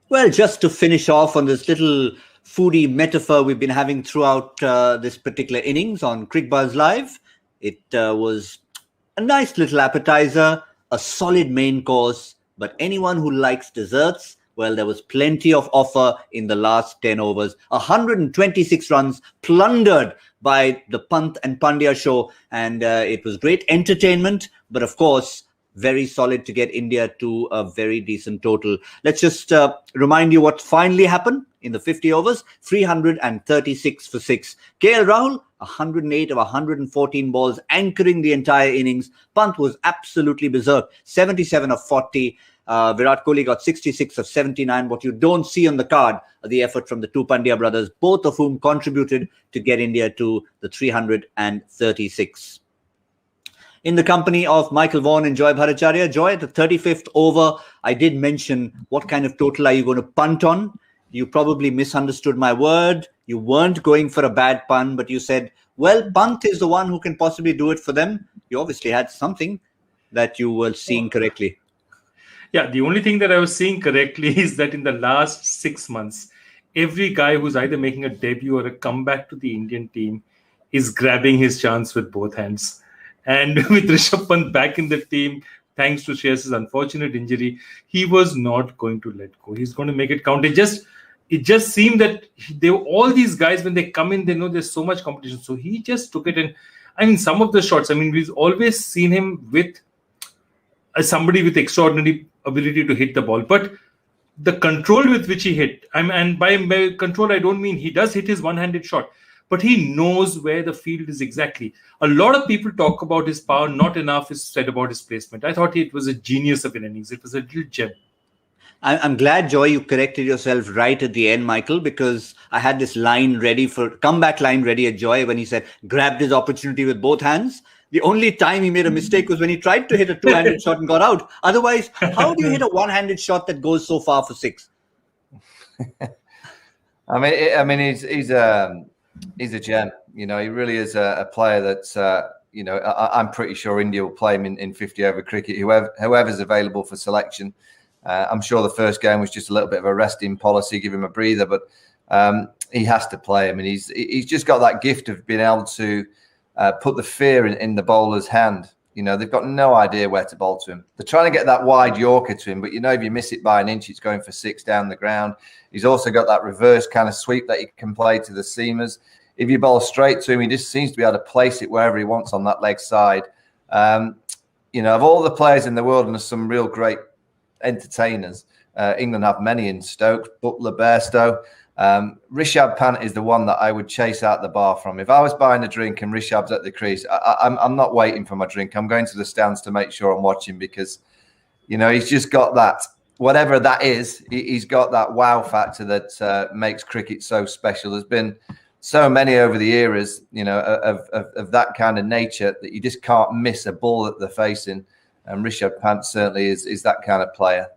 Well, just to finish off on this little foodie metaphor we've been having throughout this particular innings on Cricbuzz Live, it was a nice little appetizer, a solid main course, but anyone who likes desserts, well, there was plenty of offer in the last 10 overs. 126 runs plundered by the Pant and Pandya show, and it was great entertainment, but of course, very solid to get India to a very decent total. Let's just remind you what finally happened in the 50 overs. 336 for 6. KL Rahul, 108 of 114 balls, anchoring the entire innings. Pant was absolutely berserk, 77 of 40. Virat Kohli got 66 of 79. What you don't see on the card are the effort from the two Pandya brothers, both of whom contributed to get India to the 336. In the company of Michael Vaughan and Joy Bhattacharjya. Joy, at the 35th over, I did mention what kind of total are you going to punt on. You probably misunderstood my word. You weren't going for a bad pun, but you said, well, Pant is the one who can possibly do it for them. You obviously had something that you were seeing correctly. Yeah, the only thing that I was seeing correctly is that in the last 6 months, every guy who's either making a debut or a comeback to the Indian team is grabbing his chance with both hands. And with Rishabh Pant back in the team, thanks to Shreyas's unfortunate injury, he was not going to let go. He's going to make it count. It just seemed that all these guys, when they come in, they know there's so much competition. So he just took it. And I mean, some of the shots, I mean, we've always seen him with somebody with extraordinary ability to hit the ball. But the control with which he hit, and by control, I don't mean he does hit his one-handed shot, but he knows where the field is exactly. A lot of people talk about his power. Not enough is said about his placement. I thought it was a genius of an innings. It was a little gem. I'm glad, Joy, you corrected yourself right at the end, Michael, because I had this comeback line ready at Joy when he said, grabbed his opportunity with both hands. The only time he made a mistake was when he tried to hit a two-handed shot and got out. Otherwise, how do you hit a one-handed shot that goes so far for 6? I mean, he's a gem. You know, he really is a player that, I'm pretty sure India will play him in 50-over cricket, whoever's available for selection. I'm sure the first game was just a little bit of a resting policy, give him a breather, but he has to play. I mean, he's just got that gift of being able to put the fear in the bowler's hand. You know, they've got no idea where to bowl to him. They're trying to get that wide Yorker to him, but if you miss it by an inch, it's going for 6 down the ground. He's also got that reverse kind of sweep that he can play to the seamers. If you bowl straight to him, he just seems to be able to place it wherever he wants on that leg side. Of all the players in the world, and there's some real great entertainers, England have many in Stoke, Butler, Bairstow. Rishabh Pant is the one that I would chase out the bar from. If I was buying a drink and Rishabh's at the crease, I'm not waiting for my drink. I'm going to the stands to make sure I'm watching because, he's just got that, whatever that is, he's got that wow factor that makes cricket so special. There's been so many over the eras, of that kind of nature that you just can't miss a ball that they're facing. And Rishabh Pant certainly is that kind of player.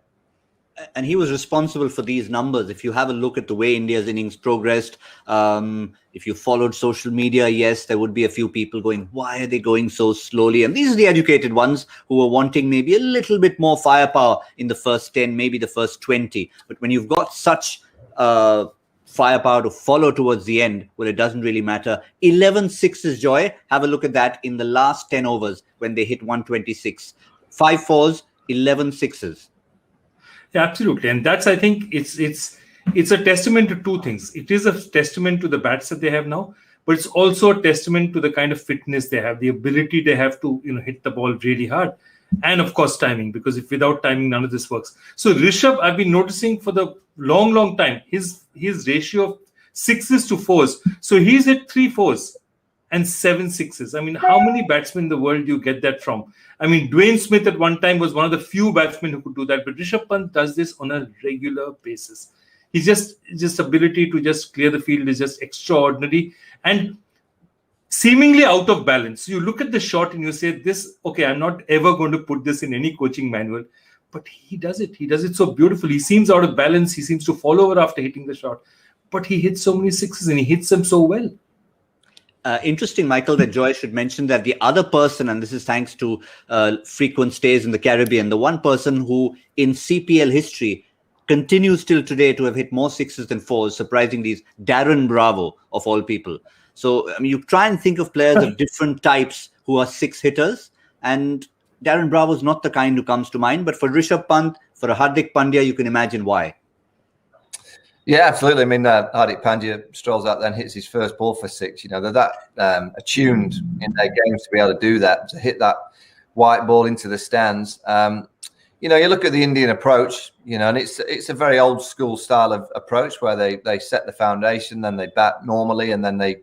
And he was responsible for these numbers. If you have a look at the way India's innings progressed, if you followed social media, yes, there would be a few people going, why are they going so slowly? And these are the educated ones who were wanting maybe a little bit more firepower in the first 10, maybe the first 20. But when you've got such firepower to follow towards the end, well, it doesn't really matter. 11 sixes, Joy. Have a look at that in the last 10 overs when they hit 126. 5 fours, 11 sixes. Yeah, absolutely. And that's, I think, it's a testament to two things. It is a testament to the bats that they have now, but it's also a testament to the kind of fitness they have, the ability they have to, hit the ball really hard. And of course, timing, because if without timing, none of this works. So Rishabh, I've been noticing for the long time, his ratio of 6s to 4s. So he's hit 3 4s and 7 6s. I mean, how many batsmen in the world do you get that from? I mean, Dwayne Smith at one time was one of the few batsmen who could do that, but Rishabh Pant does this on a regular basis. He's just ability to just clear the field is just extraordinary and seemingly out of balance. You look at the shot and you say, I'm not ever going to put this in any coaching manual, but he does it. He does it so beautifully. He seems out of balance. He seems to fall over after hitting the shot, but he hits so many 6s and he hits them so well. Interesting, Michael, that Joy should mention that the other person, and this is thanks to frequent stays in the Caribbean, the one person who in CPL history continues till today to have hit more sixes than fours. Surprisingly, is Darren Bravo, of all people. So, I mean, you try and think of players of different types who are six hitters, and Darren Bravo is not the kind who comes to mind. But for Rishabh Pant, for a Hardik Pandya, you can imagine why. Yeah, absolutely. I mean, Hardik Pandya strolls out there and hits his first ball for six. You know, they're that attuned in their games to be able to do that, to hit that white ball into the stands. You know, you look at the Indian approach, you know, and it's a very old school style of approach where they set the foundation, then they bat normally, and then they,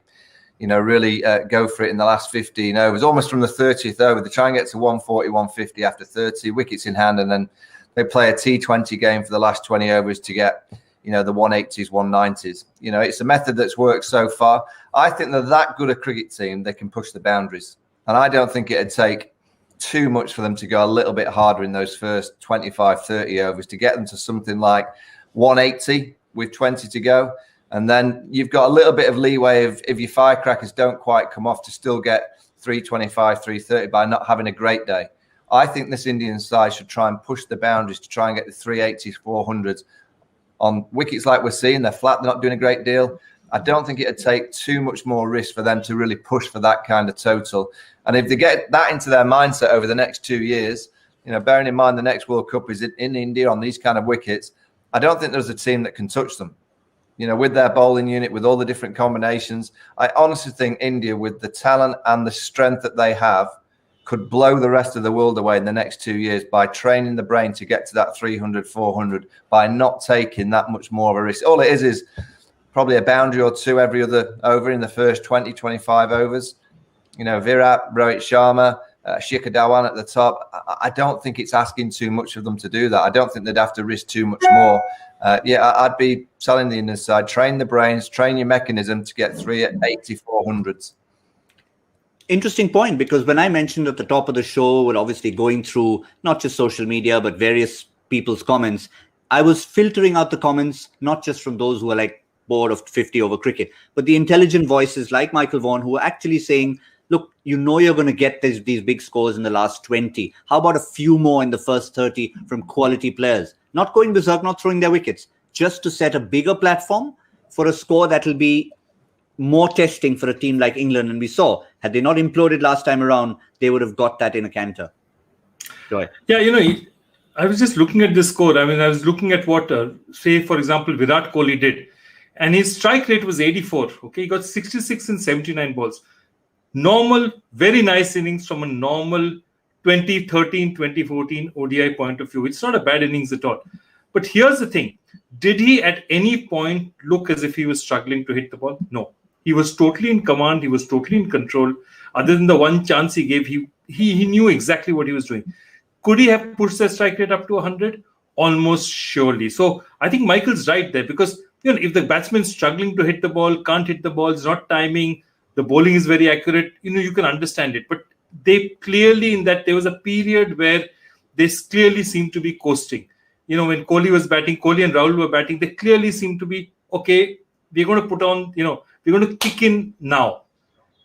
you know, really go for it in the last 15 overs, almost from the 30th over. They try and get to 140, 150 after 30, wickets in hand, and then they play a T20 game for the last 20 overs to get, you know, the 180s, 190s. You know, it's a method that's worked so far. I think they're that good a cricket team, they can push the boundaries. And I don't think it'd take too much for them to go a little bit harder in those first 25, 30 overs to get them to something like 180 with 20 to go. And then you've got a little bit of leeway if your firecrackers don't quite come off to still get 325, 330 by not having a great day. I think this Indian side should try and push the boundaries to try and get the 380s, 400s on wickets like we're seeing. They're flat, they're not doing a great deal. I don't think it'd take too much more risk for them to really push for that kind of total. And if they get that into their mindset over the next 2 years, you know, bearing in mind the next World Cup is in India on these kind of wickets, I don't think there's a team that can touch them. You know, with their bowling unit, with all the different combinations, I honestly think India, with the talent and the strength that they have, could blow the rest of the world away in the next 2 years by training the brain to get to that 300, 400, by not taking that much more of a risk. All it is probably a boundary or two every other over in the first 20, 25 overs. You know, Virat, Rohit Sharma, Shikhar Dhawan at the top. I don't think it's asking too much of them to do that. I don't think they'd have to risk too much more. I'd be telling the Indian side, train the brains, train your mechanism to get 380, 400s. Interesting point, because when I mentioned at the top of the show, we're obviously going through not just social media, but various people's comments. I was filtering out the comments, not just from those who are like bored of 50 over cricket, but the intelligent voices like Michael Vaughan, who are actually saying, look, you know you're going to get these big scores in the last 20. How about a few more in the first 30 from quality players? Not going berserk, not throwing their wickets, just to set a bigger platform for a score that will be more testing for a team like England. And we saw, had they not imploded last time around, they would have got that in a canter. Joy. Yeah, you know, I was just looking at this score. I mean, I was looking at what, say, for example, Virat Kohli did. And his strike rate was 84. Okay, he got 66 in 79 balls. Normal, very nice innings from a normal 2013, 2014 ODI point of view. It's not a bad innings at all. But here's the thing. Did he at any point look as if he was struggling to hit the ball? No. He was totally in command. He was totally in control. Other than the one chance he gave, he knew exactly what he was doing. Could he have pushed the strike rate up to 100? Almost surely. So I think Michael's right there, because you know, if the batsman's struggling to hit the ball, can't hit the ball, it's not timing, the bowling is very accurate, you know, you can understand it. But they clearly, there was a period where they clearly seemed to be coasting. You know, when Kohli was batting, Kohli and Rahul were batting, they clearly seemed to be, okay, we're going to put on, you know, we're going to kick in now.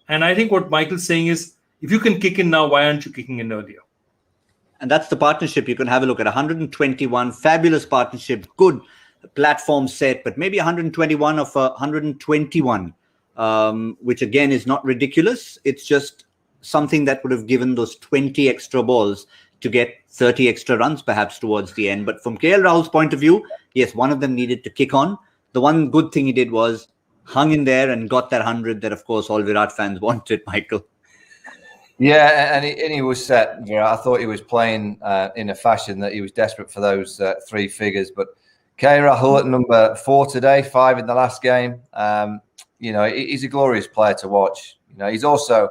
And I think what Michael's saying is, if you can kick in now, why aren't you kicking in earlier? And that's the partnership. You can have a look at 121, fabulous partnership, good platform set, but maybe 121 of 121, which again is not ridiculous. It's just something that would have given those 20 extra balls to get 30 extra runs perhaps towards the end. But from KL Rahul's point of view, yes, one of them needed to kick on. The one good thing he did was hung in there and got that 100 that, of course, all Virat fans wanted, Michael. Yeah, and he was set. I thought he was playing in a fashion that he was desperate for those three figures. But KL Rahul at number 4 today, 5 in the last game. You know, he's a glorious player to watch. You know, he's also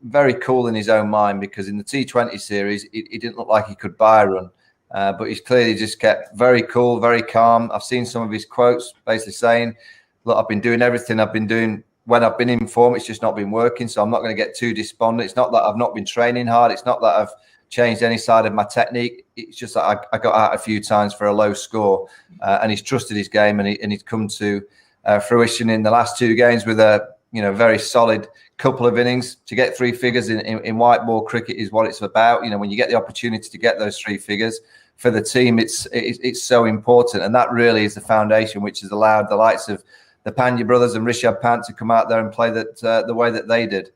very cool in his own mind, because in the T20 series, he didn't look like he could buy a run. But he's clearly just kept very cool, very calm. I've seen some of his quotes basically saying, look, I've been doing everything I've been doing when I've been in form. It's just not been working. So I'm not going to get too despondent. It's not that I've not been training hard. It's not that I've changed any side of my technique. It's just that I got out a few times for a low score. And he's trusted his game, and he's come to fruition in the last 2 games with a very solid couple of innings. To get 3 figures in white ball cricket is what it's about. You know, when you get the opportunity to get those 3 figures, for the team, it's so important. And that really is the foundation which has allowed the likes of the Pandya brothers and Rishabh Pant to come out there and play that the way that they did.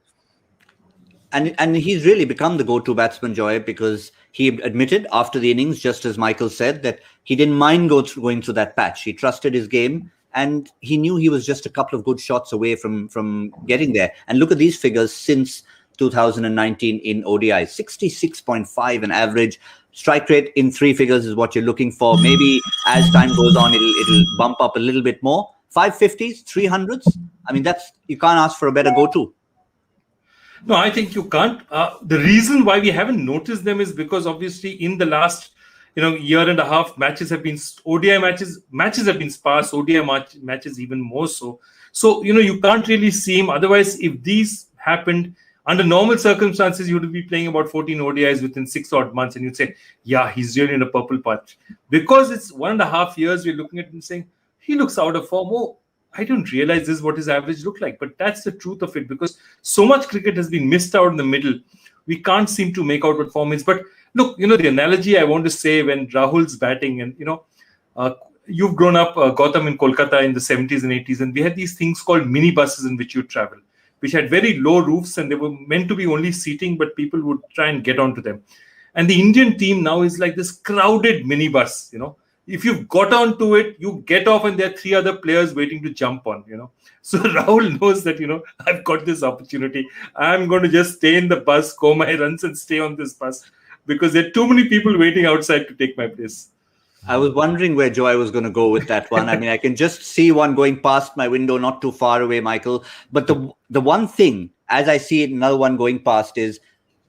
And he's really become the go-to batsman, Joy, because he admitted after the innings, just as Michael said, that he didn't mind going through that patch. He trusted his game, and he knew he was just a couple of good shots away from getting there. And look at these figures since 2019 in ODI. 66.5 an average. Strike rate in 3 figures is what you're looking for. Maybe as time goes on, it'll bump up a little bit more. 550s, 300s. I mean, you can't ask for a better go-to. No, I think you can't. The reason why we haven't noticed them is because obviously in the last year and a half, ODI matches have been sparse. ODI matches even more so. So you can't really see him. Otherwise, if these happened under normal circumstances, you would be playing about 14 ODIs within 6 odd months, and you'd say, yeah, he's really in a purple patch. Because it's 1.5 years, we're looking at him saying he looks out of form. Oh, I don't realize this is what his average looked like. But that's the truth of it, because so much cricket has been missed out in the middle. We can't seem to make out what form is. But look, the analogy I want to say when Rahul's batting, and, you've grown up, Gautam, in Kolkata in the 70s and 80s, and we had these things called mini buses in which you travel, which had very low roofs, and they were meant to be only seating, but people would try and get onto them. And the Indian team now is like this crowded minibus, If you've got onto it, you get off and there are 3 other players waiting to jump on, So Rahul knows that, I've got this opportunity. I'm going to just stay in the bus, score my runs and stay on this bus, because there are too many people waiting outside to take my place. I was wondering where Joy was going to go with that one. I mean, I can just see one going past my window, not too far away, Michael. But the one thing, as I see it, another one going past is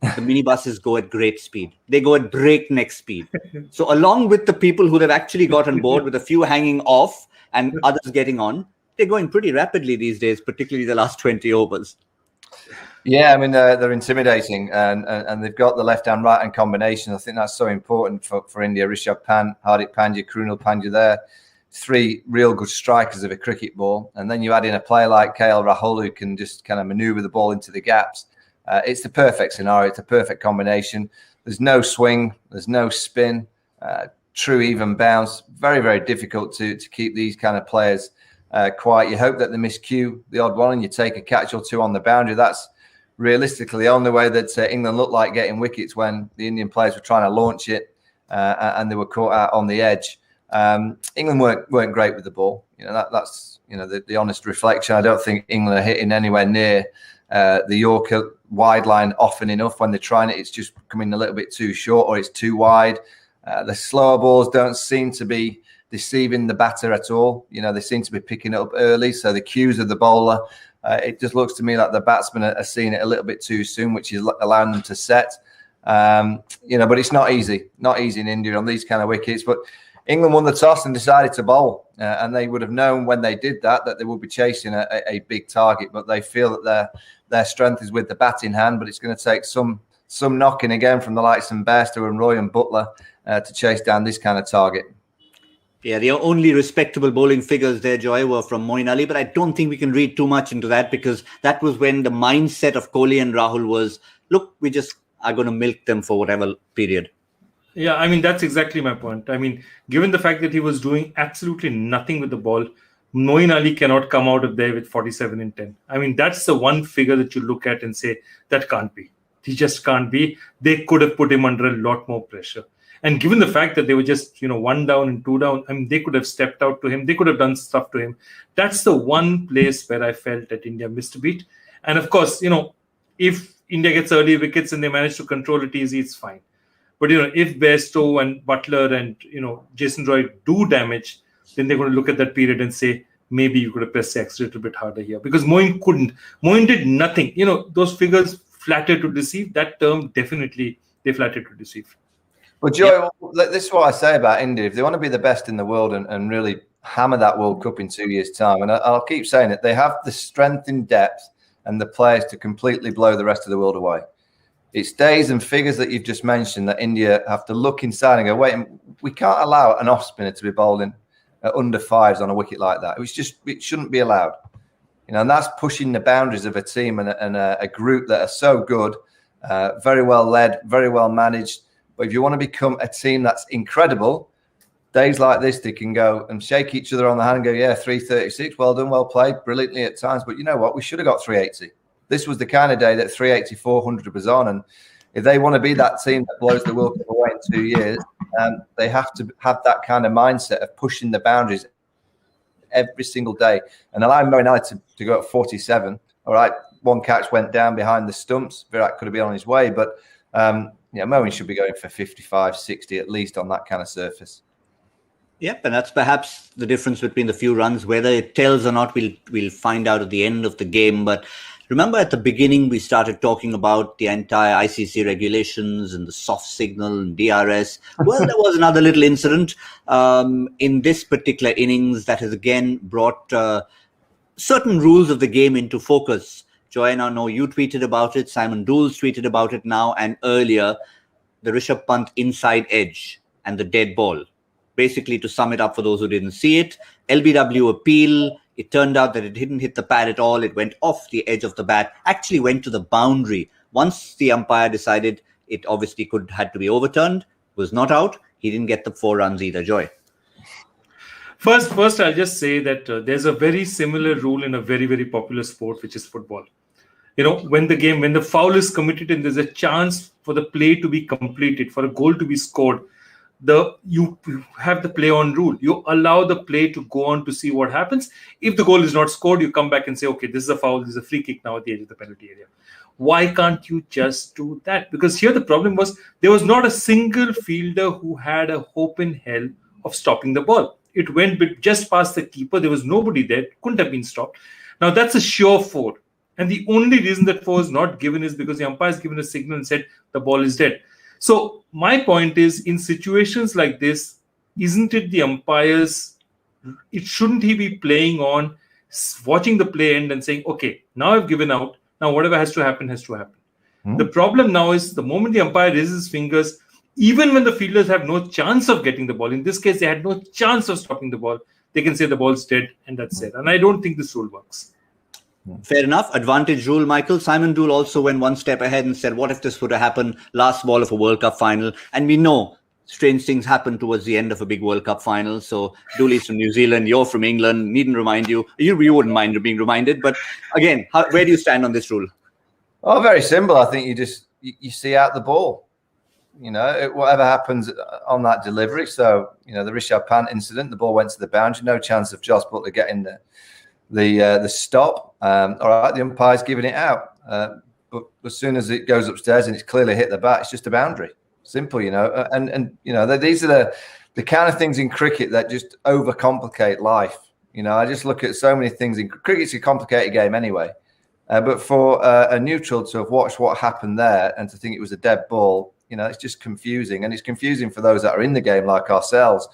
the minibuses go at great speed. They go at breakneck speed. So along with the people who have actually got on board, with a few hanging off and others getting on, they're going pretty rapidly these days, particularly the last 20 overs. Yeah, I mean, they're intimidating, and they've got the left-hand, right-hand combination. I think that's so important for India. Rishabh Pant, Hardik Pandya, Krunal Pandya there. 3 real good strikers of a cricket ball. And then you add in a player like Rahul, who can just kind of manoeuvre the ball into the gaps. It's the perfect scenario. It's a perfect combination. There's no swing. There's no spin. True even bounce. Very, very difficult to keep these kind of players quiet. You hope that they miscue the odd one and you take a catch or 2 on the boundary. That's realistically the only way that England looked like getting wickets, when the Indian players were trying to launch it and they were caught out on the edge. England weren't great with the ball. That's the honest reflection. I don't think England are hitting anywhere near the Yorker wide line often enough. When they're trying it, it's just coming a little bit too short, or it's too wide. The slower balls don't seem to be deceiving the batter at all. They seem to be picking it up early. So the cues of the bowler, it just looks to me like the batsmen are seeing it a little bit too soon, which is allowing them to set. But it's not easy in India on these kind of wickets. But England won the toss and decided to bowl, and they would have known when they did that they would be chasing a big target. But they feel that their strength is with the bat in hand. But it's going to take some knocking again from the likes of Bairstow and Roy and Butler to chase down this kind of target. Yeah, the only respectable bowling figures there, Joy, were from Moeen Ali, but I don't think we can read too much into that, because that was when the mindset of Kohli and Rahul was, look, we just are going to milk them for whatever period. Yeah, I mean, that's exactly my point. I mean, given the fact that he was doing absolutely nothing with the ball, Moeen Ali cannot come out of there with 47 in 10. I mean, that's the one figure that you look at and say, that can't be. He just can't be. They could have put him under a lot more pressure. And given the fact that they were just, 1 down and 2 down, I mean, they could have stepped out to him. They could have done stuff to him. That's the one place where I felt that India missed a beat. And of course, if India gets early wickets and they manage to control it easy, it's fine. But, if Bairstow and Butler and, Jason Roy do damage, then they're going to look at that period and say, maybe you could have pressed the accelerator a bit harder here. Because Moeen couldn't. Moeen did nothing. Those figures flatter to deceive. That term, definitely, they flatter to deceive. Well, Joe, this is what I say about India. If they want to be the best in the world and really hammer that World Cup in 2 years' time, and I'll keep saying it, they have the strength in depth and the players to completely blow the rest of the world away. It's days and figures that you've just mentioned that India have to look inside and go, wait, we can't allow an off spinner to be bowling at under 5s on a wicket like that. It shouldn't be allowed. And that's pushing the boundaries of a team and a group that are so good, very well led, very well managed. But if you want to become a team that's incredible, days like this, they can go and shake each other on the hand and go, yeah, 336, well done, well played, brilliantly at times. But you know what? We should have got 380. This was the kind of day that 380, 400 was on. And if they want to be that team that blows the World Cup away in 2 years, they have to have that kind of mindset of pushing the boundaries every single day. And allowing Moeen to go at 47. All right, one catch went down behind the stumps. Virat could have been on his way. But Moeen should be going for 55, 60 at least on that kind of surface. Yep, and that's perhaps the difference between the few runs. Whether it tells or not, we'll find out at the end of the game. But remember at the beginning, we started talking about the entire ICC regulations and the soft signal and DRS. Well, there was another little incident in this particular innings that has again brought certain rules of the game into focus. Joanne, I know you tweeted about it. Simon Dools tweeted about it now and earlier. The Rishabh Pant inside edge and the dead ball. Basically, to sum it up for those who didn't see it, LBW appeal. It turned out that it didn't hit the pad at all. It went off the edge of the bat, actually went to the boundary. Once the umpire decided it obviously had to be overturned, was not out. He didn't get the 4 runs either. Joy. First, I'll just say that there's a very similar rule in a very, very popular sport, which is football. When the foul is committed and there's a chance for the play to be completed, for a goal to be scored, you have the play on rule. You allow the play to go on to see what happens. If the goal is not scored, you come back and say, okay, this is a foul, this is a free kick now at the edge of the penalty area. Why can't you just do that? Because here the problem was there was not a single fielder who had a hope in hell of stopping the ball. It went just past the keeper. There was nobody there. It couldn't have been stopped. Now that's a sure 4. And the only reason that 4 is not given is because the umpire has given a signal and said the ball is dead. So my point is, in situations like this, isn't it the umpires? Shouldn't he be playing on, watching the play end and saying, okay, now I've given out. Now whatever has to happen, has to happen. The problem now is the moment the umpire raises his fingers, even when the fielders have no chance of getting the ball, in this case, they had no chance of stopping the ball, they can say the ball's dead and that's it. And I don't think this rule works. Fair enough. Advantage rule, Michael. Simon Dool also went one step ahead and said, what if this would have happened last ball of a World Cup final? And we know strange things happen towards the end of a big World Cup final. So Dooley's from New Zealand, you're from England, needn't remind you. You wouldn't mind being reminded. But again, where do you stand on this rule? Oh, very simple. I think you see out the ball. Whatever happens on that delivery. So, the Rishabh Pant incident, the ball went to the boundary. No chance of Joss Butler getting the stop. All right, the umpire's giving it out. But as soon as it goes upstairs and it's clearly hit the bat, it's just a boundary. Simple, And these are the kind of things in cricket that just overcomplicate life. I just look at so many things in cricket's a complicated game anyway. But for a neutral to have watched what happened there and to think it was a dead ball, it's just confusing. And it's confusing for those that are in the game like ourselves.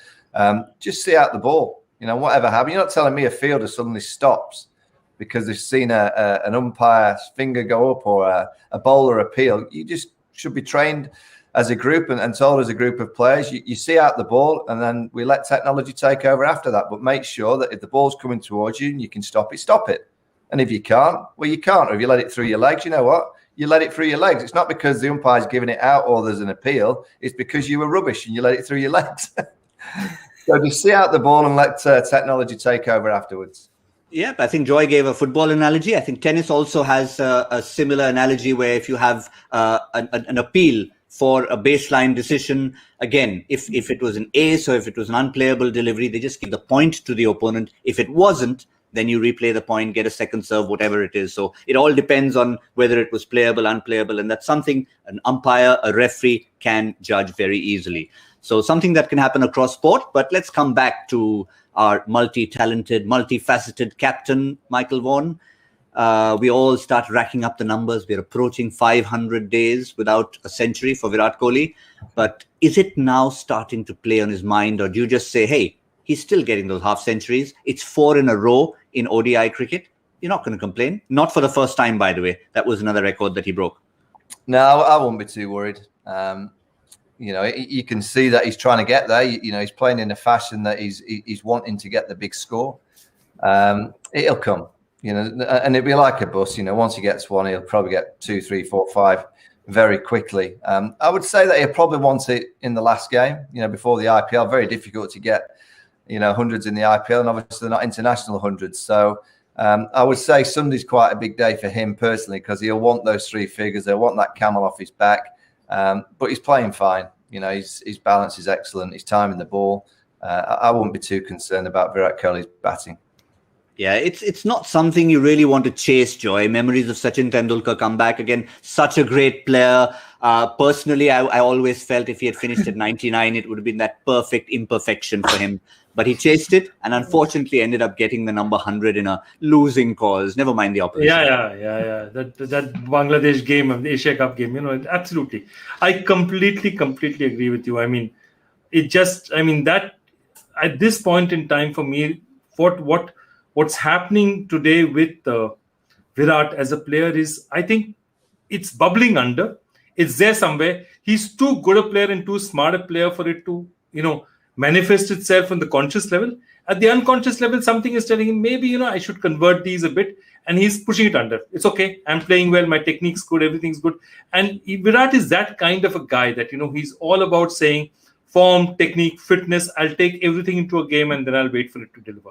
Just see out the ball. Whatever happens. You're not telling me a fielder suddenly stops because they've seen an umpire's finger go up or a bowler appeal. You just should be trained as a group and told as a group of players, you see out the ball and then we let technology take over after that. But make sure that if the ball's coming towards you and you can stop it. And if you can't, well, you can't. Or if you let it through your legs, you know what? You let it through your legs. It's not because the umpire's giving it out or there's an appeal. It's because you were rubbish and you let it through your legs. So just see out the ball and let technology take over afterwards. Yeah, I think Joy gave a football analogy. I think tennis also has a similar analogy where if you have an appeal for a baseline decision, again, if it was an ace or if it was an unplayable delivery, they just give the point to the opponent. If it wasn't, then you replay the point, get a second serve, whatever it is. So it all depends on whether it was playable, unplayable. And that's something an umpire, a referee can judge very easily. So something that can happen across sport. But let's come back to our multi-talented, multifaceted captain, Michael Vaughan. We all start racking up the numbers. We're approaching 500 days without a century for Virat Kohli. But is it now starting to play on his mind? Or do you just say, hey, he's still getting those half centuries. It's 4 in a row in ODI cricket. You're not going to complain. Not for the first time, by the way. That was another record that he broke. No, I won't be too worried. You can see that he's trying to get there. He's playing in a fashion that he's wanting to get the big score. It'll come, and it'll be like a bus. Once he gets one, he'll probably get 2, 3, 4, 5 very quickly. I would say that he'll probably want it in the last game, before the IPL. Very difficult to get, hundreds in the IPL, and obviously not international hundreds. So I would say Sunday's quite a big day for him personally, because he'll want those 3 figures. He'll want that camel off his back. But he's playing fine. His balance is excellent. He's timing the ball. I wouldn't be too concerned about Virat Kohli's batting. Yeah, it's not something you really want to chase, Joy. Memories of Sachin Tendulkar come back again. Such a great player. Personally, I always felt if he had finished at 99, it would have been that perfect imperfection for him. But he chased it and unfortunately ended up getting the number 100 in a losing cause. Never mind the opposition. Yeah. That Bangladesh game, the Asia Cup game, absolutely. I completely agree with you. I mean, that at this point in time for me, what's happening today with Virat as a player is, I think it's bubbling under. It's there somewhere. He's too good a player and too smart a player for it to, manifest itself on the conscious level. At the unconscious level, something is telling him, maybe, I should convert these a bit. And he's pushing it under. It's okay. I'm playing well. My technique's good. Everything's good. And Virat is that kind of a guy that, he's all about saying form, technique, fitness. I'll take everything into a game and then I'll wait for it to deliver.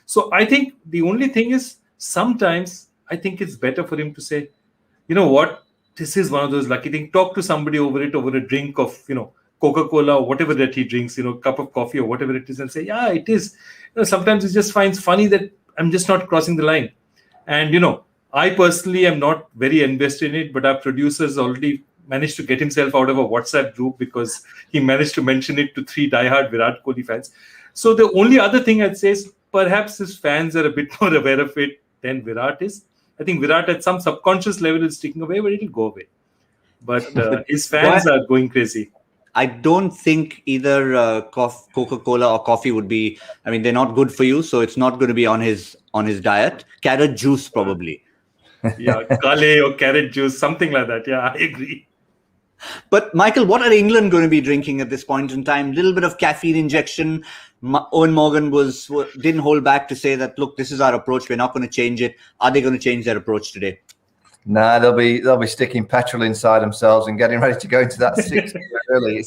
So I think the only thing is, sometimes I think it's better for him to say, you know what, this is one of those lucky things. Talk to somebody over a drink of, Coca-Cola or whatever that he drinks, cup of coffee or whatever it is, and say, yeah, it is. Sometimes he just finds funny that I'm just not crossing the line. And, I personally am not very invested in it, but our producers already managed to get himself out of a WhatsApp group because he managed to mention it to 3 diehard Virat Kohli fans. So the only other thing I'd say is perhaps his fans are a bit more aware of it than Virat is. I think Virat at some subconscious level is sticking away, but it'll go away. But his fans are going crazy. I don't think either Coca-Cola or coffee would be, they're not good for you. So it's not going to be on his diet. Carrot juice, probably. Yeah, kale or carrot juice, something like that. Yeah, I agree. But Michael, what are England going to be drinking at this point in time? Little bit of caffeine injection. Owen Morgan didn't hold back to say that, look, this is our approach. We're not going to change it. Are they going to change their approach today? Nah, they'll be sticking petrol inside themselves and getting ready to go into that 6 early.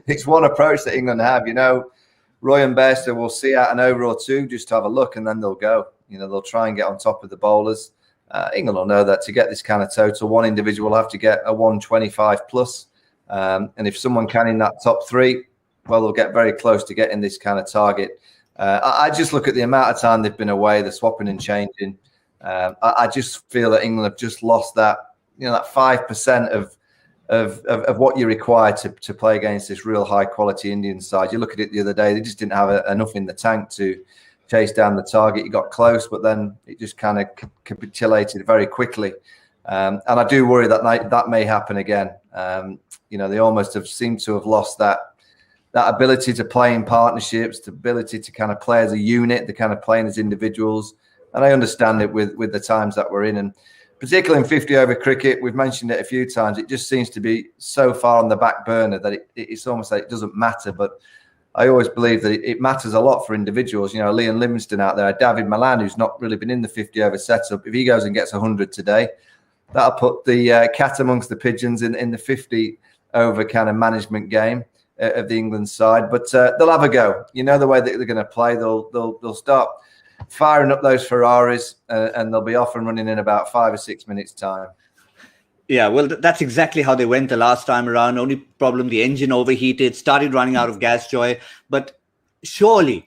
It's one approach that England have. Roy and Bairstow will see out an over or 2 just to have a look, and then they'll go. They'll try and get on top of the bowlers. England will know that to get this kind of total, one individual will have to get a 125 plus. And if someone can in that top 3, well, they'll get very close to getting this kind of target. I just look at the amount of time they've been away, the swapping and changing. I just feel that England have just lost that, that 5% of what you require to play against this real high quality Indian side. You look at it the other day; they just didn't have enough in the tank to chase down the target. You got close, but then it just kind of capitulated very quickly. And I do worry that may happen again. They almost have seemed to have lost that ability to play in partnerships, the ability to kind of play as a unit, the kind of playing as individuals. And I understand it with the times that we're in. And particularly in 50-over cricket, we've mentioned it a few times, it just seems to be so far on the back burner that it's almost like it doesn't matter. But I always believe that it matters a lot for individuals. Liam Livingstone out there, David Malan, who's not really been in the 50-over setup. If he goes and gets 100 today, that'll put the cat amongst the pigeons in the 50-over kind of management game of the England side. But they'll have a go. The way that they're going to play, they'll start firing up those Ferraris and they'll be off and running in about 5 or 6 minutes time. Yeah, well, that's exactly how they went the last time around. Only problem, the engine overheated, started running out of gas, Joy. But surely,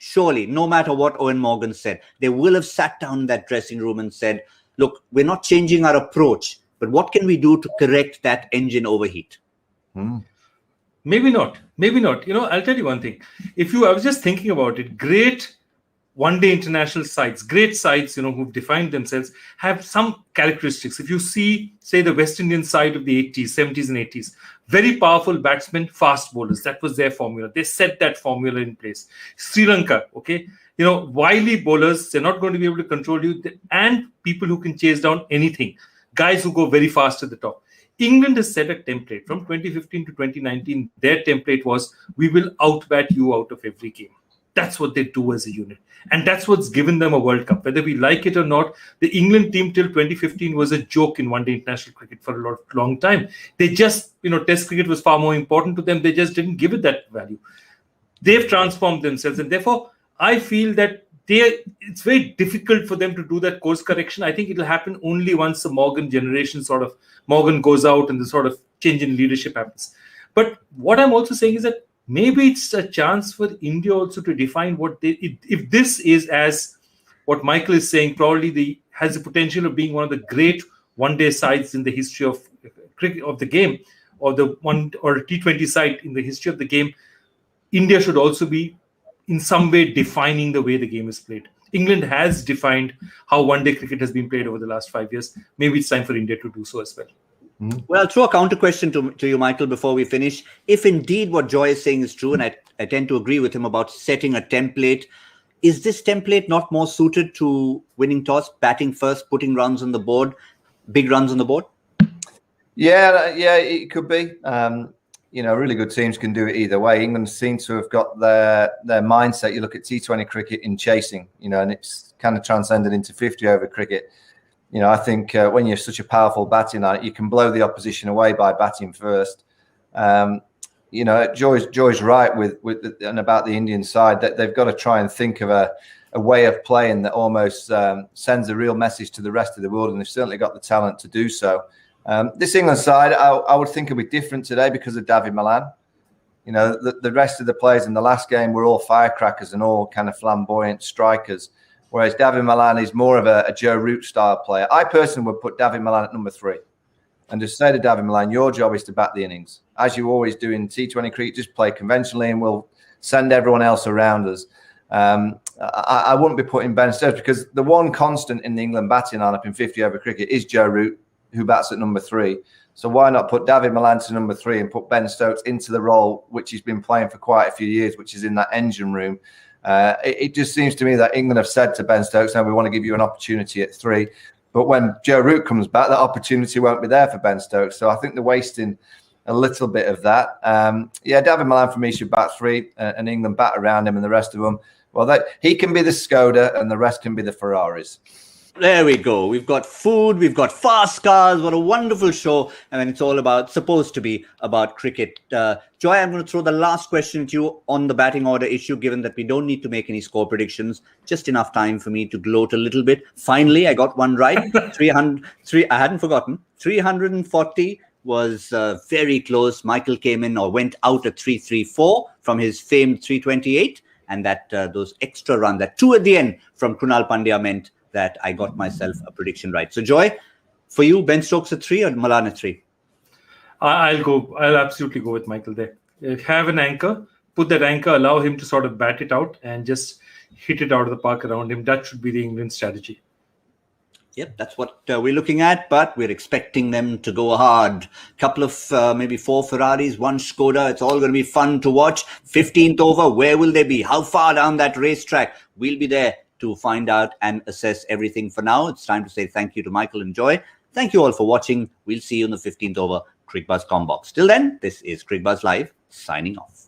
no matter what Owen Morgan said, they will have sat down in that dressing room and said, look, we're not changing our approach, but what can we do to correct that engine overheat? Maybe not. I'll tell you one thing. I was just thinking about it, great one-day international sides, great sides, who've defined themselves, have some characteristics. If you see, say, the West Indian side of the 80s, 70s and 80s, very powerful batsmen, fast bowlers. That was their formula. They set that formula in place. Sri Lanka, okay, wily bowlers, they're not going to be able to control you, and people who can chase down anything, guys who go very fast at the top. England has set a template from 2015 to 2019. Their template was, we will outbat you out of every game. That's what they do as a unit. And that's what's given them a World Cup. Whether we like it or not, the England team till 2015 was a joke in one-day international cricket for a long time. They just, Test cricket was far more important to them. They just didn't give it that value. They've transformed themselves. And therefore, I feel that it's very difficult for them to do that course correction. I think it'll happen only once the Morgan generation Morgan goes out and the sort of change in leadership happens. But what I'm also saying is that maybe it's a chance for India also to define if this is, as what Michael is saying, probably has the potential of being one of the great one-day sides in the history of cricket, of the game, or a T20 side in the history of the game. India should also be in some way defining the way the game is played. England has defined how one-day cricket has been played over the last 5 years. Maybe it's time for India to do so as well. Well, I'll throw a counter question to you, Michael, before we finish. If indeed what Joy is saying is true, and I tend to agree with him about setting a template, is this template not more suited to winning toss, batting first, putting runs on the board, big runs on the board? Yeah, it could be. Really good teams can do it either way. England seems to have got their mindset. You look at T20 cricket in chasing, and it's kind of transcended into 50-over cricket. I think when you're such a powerful batting line, you can blow the opposition away by batting first. Joy's right and about the Indian side, that they've got to try and think of a way of playing that almost sends a real message to the rest of the world, and they've certainly got the talent to do so. This England side, I would think, will be different today because of David Malan. The rest of the players in the last game were all firecrackers and all kind of flamboyant strikers, whereas David Malan is more of a Joe Root style player. I personally would put David Malan at number 3 and just say to David Malan, your job is to bat the innings. As you always do in T20 cricket, just play conventionally and we'll send everyone else around us. I wouldn't be putting Ben Stokes, because the one constant in the England batting lineup in 50-over cricket is Joe Root, who bats at number 3. So why not put David Malan to number 3 and put Ben Stokes into the role which he's been playing for quite a few years, which is in that engine room. It just seems to me that England have said to Ben Stokes, "No, we want to give you an opportunity at 3." But when Joe Root comes back, that opportunity won't be there for Ben Stokes. So I think they're wasting a little bit of that. David Malan for me should bat 3, and England bat around him, and the rest of them, well, he can be the Skoda and the rest can be the Ferraris. There we go. We've got food, we've got fast cars. What a wonderful show. And then it's all supposed to be about cricket. Joy, I'm going to throw the last question to you on the batting order issue, given that we don't need to make any score predictions. Just enough time for me to gloat a little bit. Finally, I got one right. 303. I hadn't forgotten. 340 was very close. Michael came in or went out at 334 from his famed 328. And that those extra runs, that 2 at the end from Krunal Pandya, meant that I got myself a prediction right. So, Joy, for you, Ben Stokes at 3 or Malan at 3? I'll absolutely go with Michael there. Have an anchor, put that anchor, allow him to sort of bat it out and just hit it out of the park around him. That should be the England strategy. Yep, that's what we're looking at, but we're expecting them to go hard. Couple of maybe 4 Ferraris, 1 Skoda. It's all going to be fun to watch. 15th over, where will they be? How far down that racetrack? We'll be there to find out and assess everything. For now, it's time to say thank you to Michael and Joy. Thank you all for watching. We'll see you in the 15th over Cricbuzz Combox. Till then, this is Cricbuzz Live, signing off.